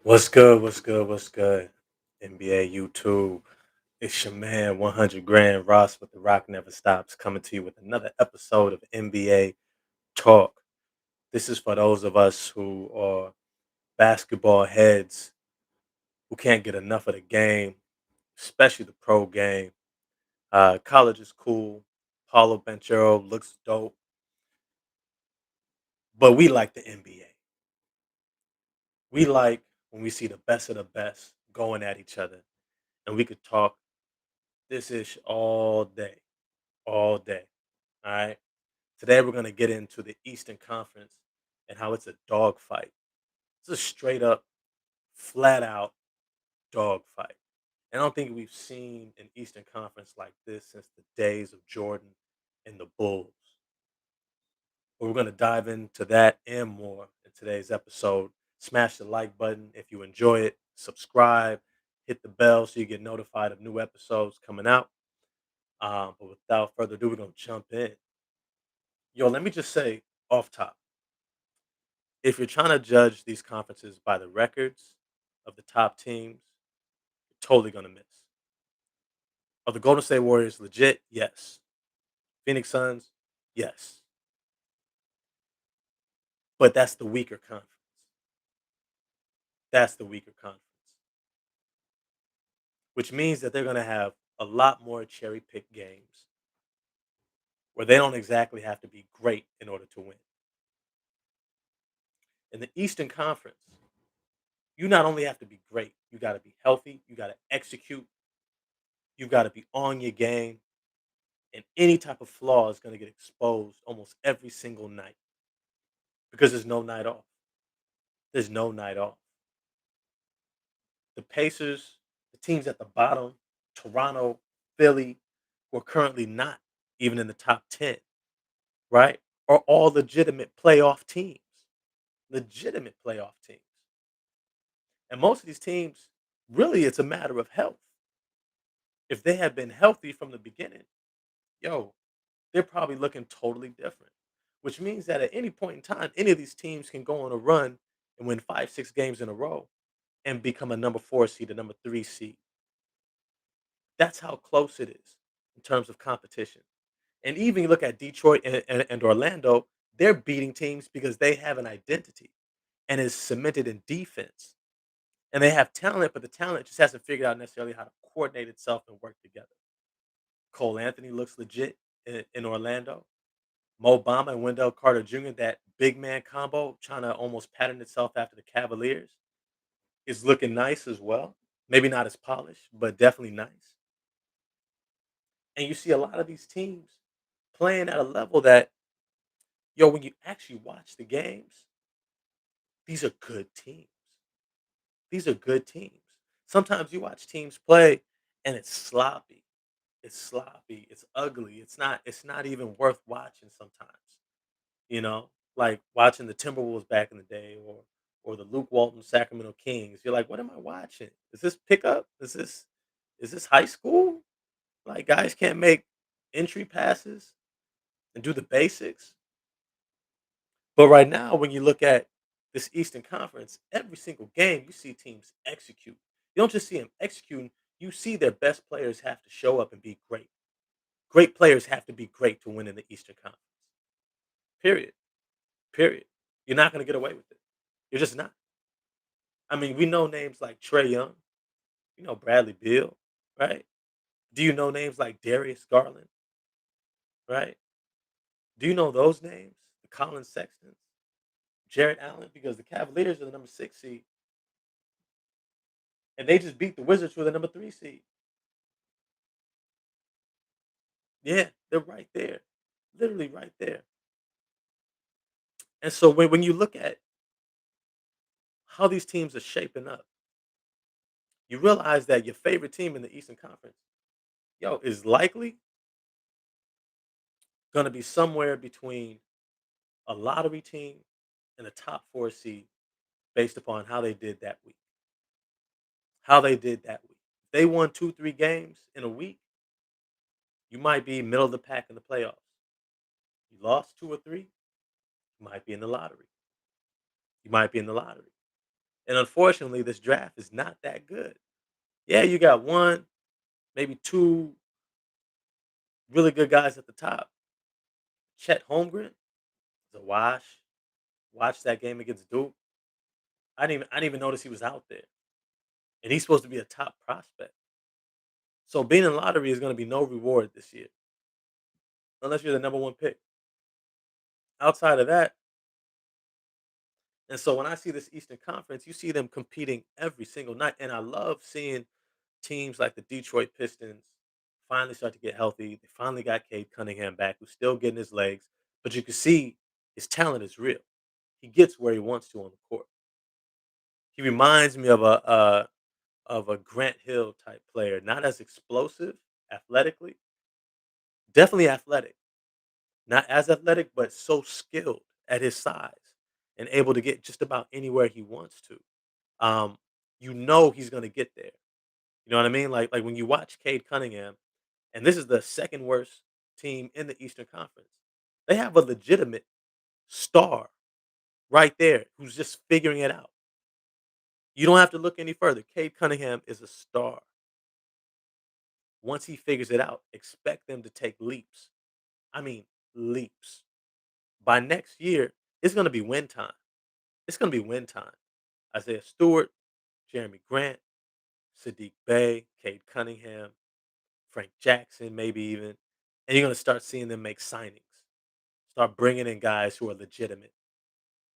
What's good? What's good? What's good? NBA YouTube. It's your man, 100 Grand Ross with The Rock Never Stops, coming to you with another episode of NBA Talk. This is for those of us who are basketball heads who can't get enough of the game, especially the pro game. College is cool. Paulo Banchero looks dope, but we like the NBA. We like when we see the best of the best going at each other, and we could talk this ish all day. All day. All right. Today we're going to get into the Eastern Conference and how it's a dogfight. It's a straight up, flat out dogfight. I don't think we've seen an Eastern Conference like this since the days of Jordan and the Bulls. But we're going to dive into that and more in today's episode. Smash the like button if you enjoy it, subscribe, hit the bell so you get notified of new episodes coming out. But without further ado, we're going to jump in. Yo, let me just say off top, if you're trying to judge these conferences by the records of the top teams, you're totally gonna miss. Are the Golden State Warriors legit? Yes. Phoenix Suns? Yes. But that's the weaker conference. That's the weaker conference. Which means that they're gonna have a lot more cherry picked games where they don't exactly have to be great in order to win. In the Eastern Conference, you not only have to be great, you gotta be healthy, you gotta execute, you gotta be on your game, and any type of flaw is going to get exposed almost every single night because there's no night off. There's no night off. The Pacers, the teams at the bottom, Toronto, Philly, who are currently not even in the top 10, right? Are all legitimate playoff teams. Legitimate playoff teams. And most of these teams, really, it's a matter of health. If they had been healthy from the beginning, yo, they're probably looking totally different. Which means that at any point in time, any of these teams can go on a run and win 5, 6 games in a row and become a number 4 seed, a number 3 seed. That's how close it is in terms of competition. And even you look at Detroit and Orlando, they're beating teams because they have an identity and is cemented in defense. And they have talent, but the talent just hasn't figured out necessarily how to coordinate itself and work together. Cole Anthony looks legit in Orlando. Mo Bamba and Wendell Carter Jr., that big man combo trying to almost pattern itself after the Cavaliers is looking nice as well. Maybe not as polished, but definitely nice. And you see a lot of these teams playing at a level that, yo, when you actually watch the games, these are good teams. These are good teams. Sometimes you watch teams play and it's sloppy. It's sloppy. It's ugly. It's not even worth watching sometimes. You know, like watching the Timberwolves back in the day or the Luke Walton Sacramento Kings. You're like, what am I watching? Is this pickup? Is this high school? Like guys can't make entry passes and do the basics. But right now, when you look at this Eastern Conference, every single game you see teams execute. You don't just see them executing, you see their best players have to show up and be great. Great players have to be great to win in the Eastern Conference. Period. Period. You're not going to get away with it. You're just not. I mean, we know names like Trey Young, you know Bradley Beal, right? Do you know names like Darius Garland, right? Do you know those names? The Colin Sextons, Jarrett Allen, because the Cavaliers are the number 6 seed, and they just beat the Wizards for the number 3 seed. Yeah, they're right there, literally right there. And so when you look at how these teams are shaping up, you realize that your favorite team in the Eastern Conference, yo, is likely going to be somewhere between a lottery team and a top 4 seed based upon how they did that week. How they did that week. If they won 2, 3 games in a week, you might be middle of the pack in the playoffs. You lost 2 or 3, you might be in the lottery. You might be in the lottery. And unfortunately, this draft is not that good. Yeah, you got one, maybe two really good guys at the top. Chet Holmgren is a wash. Watched that game against Duke. I didn't even notice he was out there. And he's supposed to be a top prospect. So being in lottery is going to be no reward this year unless you're the number one pick. Outside of that, and so when I see this Eastern Conference, you see them competing every single night. And I love seeing teams like the Detroit Pistons finally start to get healthy. They finally got Cade Cunningham back, who's still getting his legs, but you can see his talent is real. He gets where he wants to on the court. He reminds me of a Grant Hill type player, not as explosive athletically, definitely athletic, not as athletic, but so skilled at his size and able to get just about anywhere he wants to. Um, you know he's going to get there. You know what I mean? Like when you watch Cade Cunningham, and this is the second worst team in the Eastern Conference. They have a legitimate star right there who's just figuring it out. You don't have to look any further. Cade Cunningham is a star. Once he figures it out, expect them to take leaps. I mean, leaps. By next year, it's going to be win time. It's going to be win time. Isaiah Stewart, Jeremy Grant, Sadiq Bey, Cade Cunningham, Frank Jackson, maybe even. And you're going to start seeing them make signings. Start bringing in guys who are legitimate.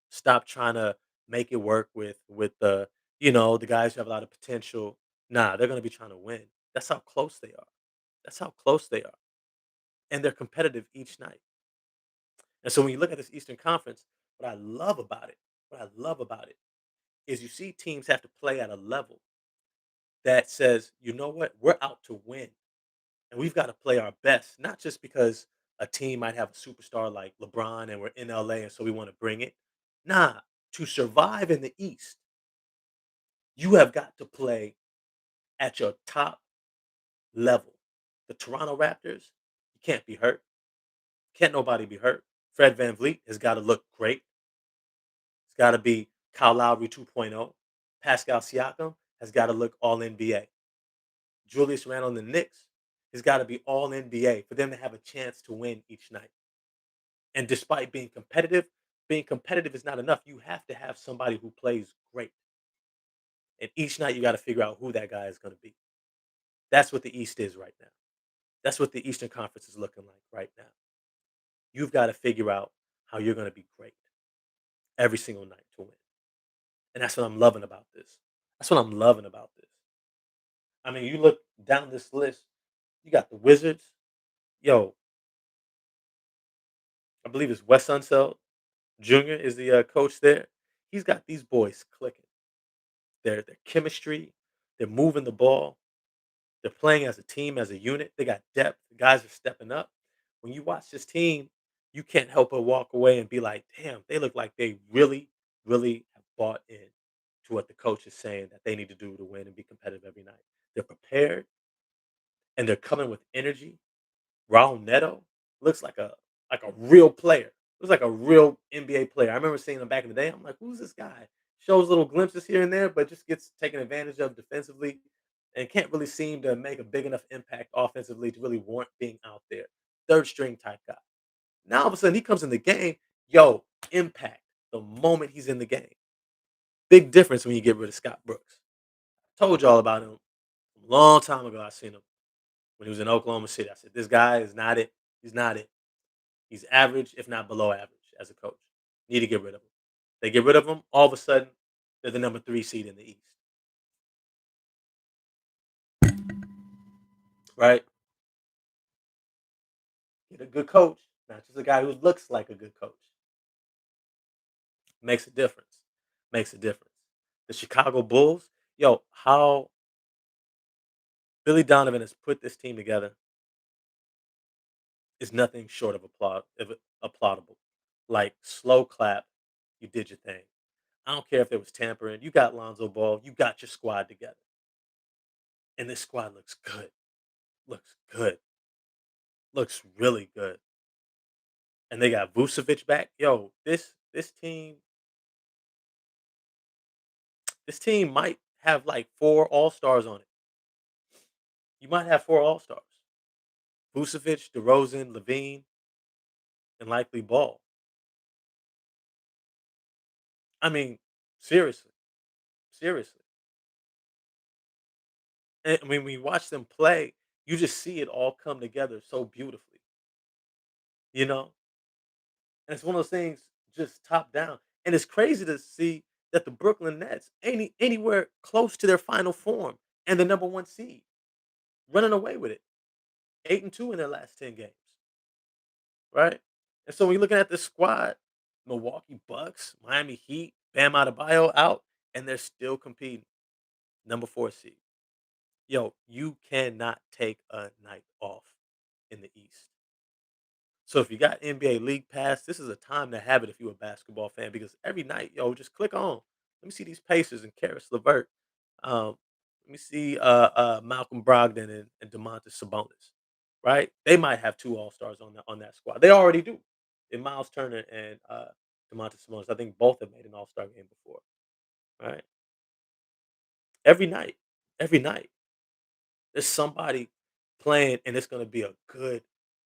Stop trying to make it work with the the guys who have a lot of potential. Nah, they're going to be trying to win. That's how close they are. That's how close they are, and they're competitive each night. And so when you look at this Eastern Conference, what I love about it is you see teams have to play at a level that says, you know what, we're out to win, and we've got to play our best, not just because a team might have a superstar like LeBron and we're in LA and so we want to bring it. Nah, to survive in the East, you have got to play at your top level. The Toronto Raptors, you can't be hurt. Can't nobody be hurt. Fred Van Vliet has got to look great. It's got to be Kyle Lowry 2.0. Pascal Siakam has got to look all NBA. Julius Randle and the Knicks has got to be all NBA for them to have a chance to win each night. And despite being competitive is not enough. You have to have somebody who plays great. And each night you got to figure out who that guy is going to be. That's what the East is right now. That's what the Eastern Conference is looking like right now. You've got to figure out how you're going to be great every single night to win. And that's what I'm loving about this. That's what I'm loving about this. I mean, you look down this list, you got the Wizards. Yo, I believe it's Wes Unseld Jr. is the coach there. He's got these boys clicking. Their chemistry, they're moving the ball, they're playing as a team, as a unit. They got depth. The guys are stepping up. When you watch this team, you can't help but walk away and be like, damn, they look like they really, really have bought in to what the coach is saying that they need to do to win and be competitive every night. They're prepared and they're coming with energy. Raul Neto looks like a real player. Looks like a real NBA player. I remember seeing him back in the day. I'm like, who's this guy? Shows little glimpses here and there, but just gets taken advantage of defensively and can't really seem to make a big enough impact offensively to really warrant being out there. Third string type guy. Now all of a sudden he comes in the game, yo, impact the moment he's in the game. Big difference when you get rid of Scott Brooks. Told y'all about him a long time ago. I seen him when he was in Oklahoma City. I said, this guy is not it. He's not it. He's average, if not below average, as a coach. Need to get rid of him. They get rid of him, all of a sudden, they're the number three seed in the East. Right? Get a good coach, not just a guy who looks like a good coach. Makes a difference. Makes a difference. The Chicago Bulls, yo, how Billy Donovan has put this team together is nothing short of applaudable. Like slow clap, you did your thing. I don't care if there was tampering. You got Lonzo Ball. You got your squad together, and this squad looks good. Looks good. Looks really good. And they got Vucevic back. Yo, this team, This team might have like 4 all-stars on it. You might have 4 all-stars. Vucevic, DeRozan, Levine, and likely Ball. I mean, seriously, seriously. And when we watch them play, you just see it all come together so beautifully, you know? And it's one of those things just top down. And it's crazy to see that the Brooklyn Nets ain't anywhere close to their final form and the number 1 seed, running away with it. 8-2 in their last 10 games, right? And so when you're looking at this squad, Milwaukee Bucks, Miami Heat, Bam Adebayo out, and they're still competing. Number 4 seed. Yo, you cannot take a night off in the East. So if you got NBA League Pass, this is a time to have it if you're a basketball fan because every night, yo, just click on. Let me see these Pacers and Karis LeVert. Let me see Malcolm Brogdon and Demontis Sabonis. Right? They might have 2 All Stars on that squad. They already do. In Miles Turner and Demontis Sabonis, I think both have made an All Star game before. Right? Every night, every night. There's somebody playing, and it's gonna be a good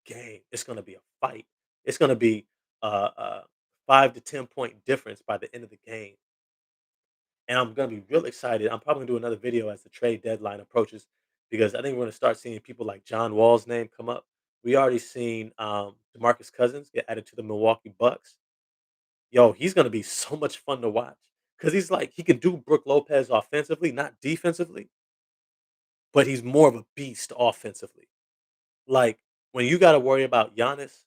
game. It's gonna be a fight. It's gonna be a 5 to 10 point difference by the end of the game, and I'm gonna be real excited. I'm probably gonna do another video as the trade deadline approaches because I think we're gonna start seeing people like John Wall's name come up. We already seen DeMarcus Cousins get added to the Milwaukee Bucks. Yo, he's gonna be so much fun to watch because he's like he can do Brook Lopez offensively, not defensively, but he's more of a beast offensively. Like, when you gotta worry about Giannis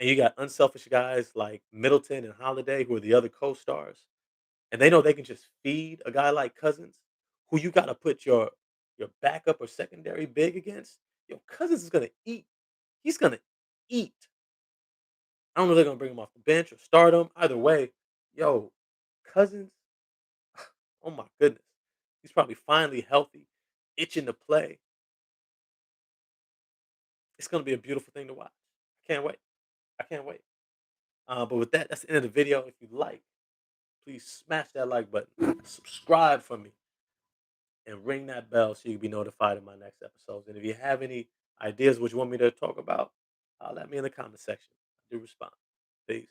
and you got unselfish guys like Middleton and Holiday who are the other co-stars, and they know they can just feed a guy like Cousins, who you gotta put your backup or secondary big against, yo, Cousins is gonna eat. He's gonna eat. I don't know if they're gonna bring him off the bench or start him. Either way, yo, Cousins, oh my goodness. He's probably finally healthy, itching to play. It's gonna be a beautiful thing to watch. I can't wait. I can't wait. But with that, that's the end of the video. If you like, please smash that like button, subscribe for me, and ring that bell so you can be notified of my next episodes. And if you have any ideas what you want me to talk about, let me in the comment section. I do respond. Peace.